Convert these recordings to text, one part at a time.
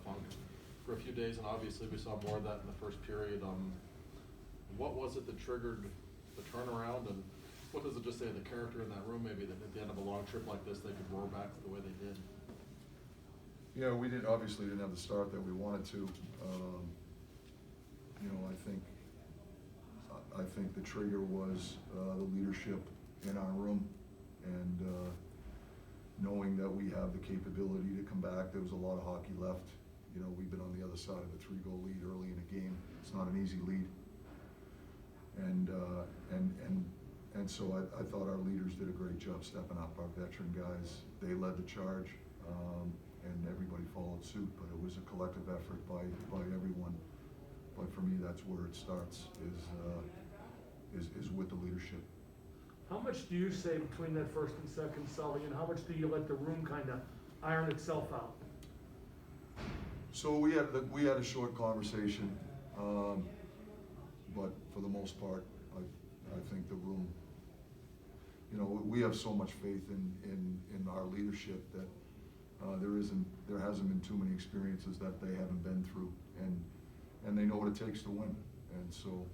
funk for a few days, and obviously we saw more of that in the first period. What was it that triggered the turnaround, and what does it just say of the character in that room, maybe, that at the end of a long trip like this, they could roar back the way they did? Yeah, we obviously didn't have the start that we wanted to. I think the trigger was the leadership in our room, and knowing that we have the capability to come back. There was a lot of hockey left. We've been on the other side of a 3-goal lead early in a game. It's not an easy lead. And so I thought our leaders did a great job stepping up. Our veteran guys, they led the charge, and everybody followed suit. But it was a collective effort by everyone. But for me, that's where it starts, is with the leadership. How much do you say between that first and second, Sully, and how much do you let the room kind of iron itself out? So we had a short conversation, but for the most part, I think the room, we have so much faith in our leadership that there hasn't been too many experiences that they haven't been through, and they know what it takes to win. And so,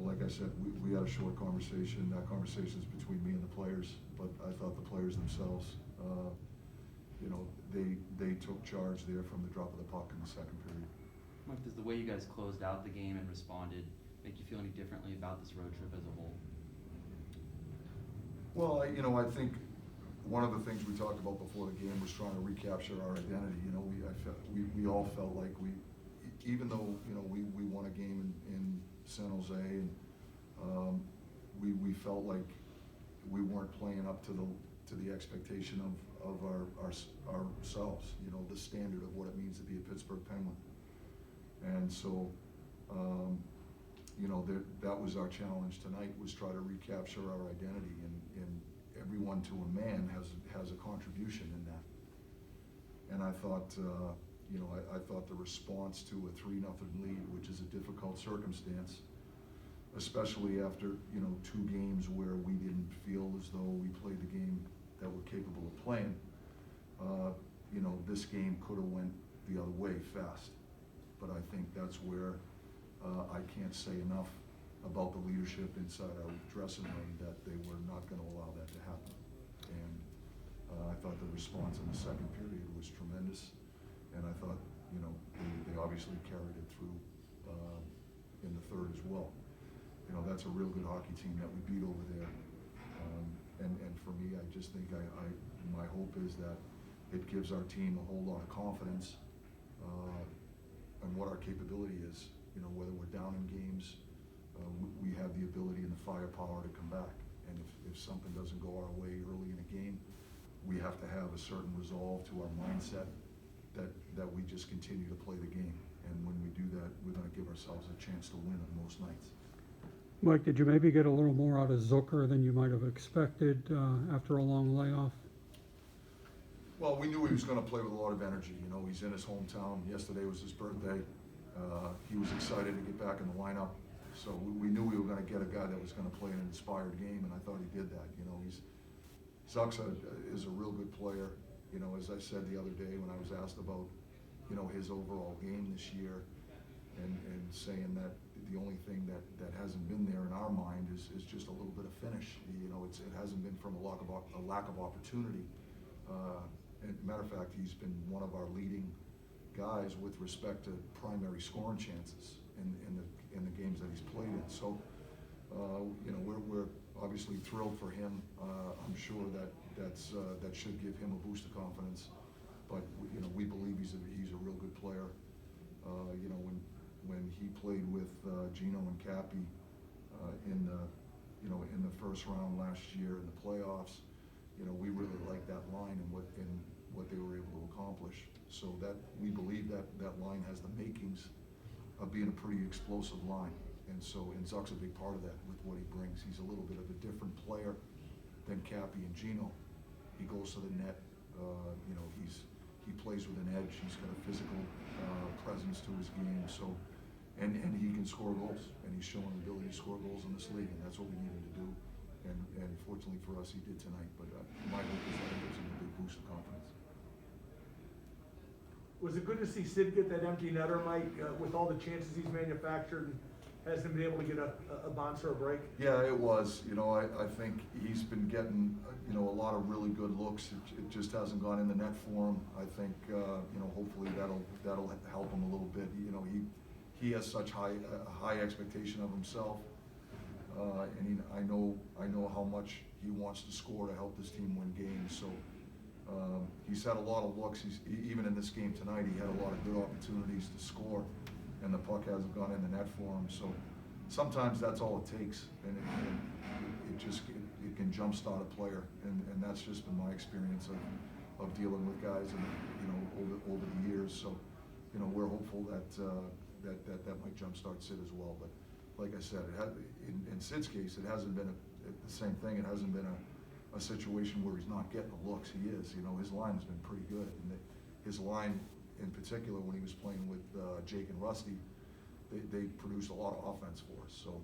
like I said, we had a short conversation. That conversation is between me and the players, but I thought the players themselves, they took charge there from the drop of the puck in the second period. Mike, does the way you guys closed out the game and responded make you feel any differently about this road trip as a whole? Well, I think one of the things we talked about before the game was trying to recapture our identity. We all felt like even though we won a game in San Jose, and we felt like we weren't playing up to the expectation of ourselves. The standard of what it means to be a Pittsburgh Penguin. And so, that was our challenge tonight, was try to recapture our identity, and everyone to a man has a contribution in that. And I thought, I thought the response to a 3-0 lead, which is a difficult circumstance, especially after, 2 games where we didn't feel as though we played the game that we're capable of playing, this game could have went the other way fast. But I think that's where I can't say enough about the leadership inside our dressing room that they were not going to allow that to happen. And I thought the response in the second period was tremendous, and I thought, they obviously carried it through in the third as well. That's a real good hockey team that we beat over there. And for me, I just think my hope is that it gives our team a whole lot of confidence on what our capability is. Whether we're down in games, we have the ability and the firepower to come back. And if something doesn't go our way early in a game, we have to have a certain resolve to our mindset that we just continue to play the game. And when we do that, we're going to give ourselves a chance to win on most nights. Mike, did you maybe get a little more out of Zucker than you might have expected after a long layoff? Well, we knew he was going to play with a lot of energy. He's in his hometown. Yesterday was his birthday. He was excited to get back in the lineup. So we knew we were going to get a guy that was going to play an inspired game, and I thought he did that. Zucker is a real good player. As I said the other day when I was asked about, his overall game this year, and saying that the only thing that hasn't been there in our mind is just a little bit of finish. It hasn't been from a lack of opportunity. And matter of fact, he's been one of our leading guys with respect to primary scoring chances in the games that he's played in. So, we're obviously thrilled for him. I'm sure that should give him a boost of confidence. But we believe he's a real good player. When he played with Gino and Cappy in the first round last year in the playoffs, we really liked that line and what they were able to accomplish. So that we believe that line has the makings of being a pretty explosive line. And Zuck's a big part of that with what he brings. He's a little bit of a different player than Cappy and Gino. He goes to the net. He plays with an edge. He's got a physical presence to his game. So, and he can score goals. And he's shown an ability to score goals in this league, and that's what we needed to do. And fortunately for us, he did tonight. But my hope is that it gives him a big boost of confidence. Was it good to see Sid get that empty netter, Mike, with all the chances he's manufactured and hasn't been able to get a bounce or a break? Yeah, it was. You know, I think he's been getting, you know, a lot of really good looks. It just hasn't gone in the net for him. I think, you know, hopefully that'll help him a little bit. You know, he has such high expectation of himself. And I know how much he wants to score to help this team win games. So he's had a lot of looks. Even in this game tonight, he had a lot of good opportunities to score, and the puck hasn't gone in the net for him. So sometimes that's all it takes, and it can jumpstart a player, and that's just been my experience of dealing with guys, and you know, over the years. So you know, we're hopeful that might jumpstart Sid as well. But like I said, in Sid's case, it hasn't been the same thing. It hasn't been a situation where he's not getting the looks. He is. You know, his line has been pretty good, and his line in particular when he was playing with Jake and Rusty, they produced a lot of offense for us. So,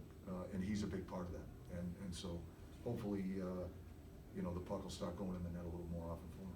and he's a big part of that. And so hopefully, you know, the puck will start going in the net a little more often for him.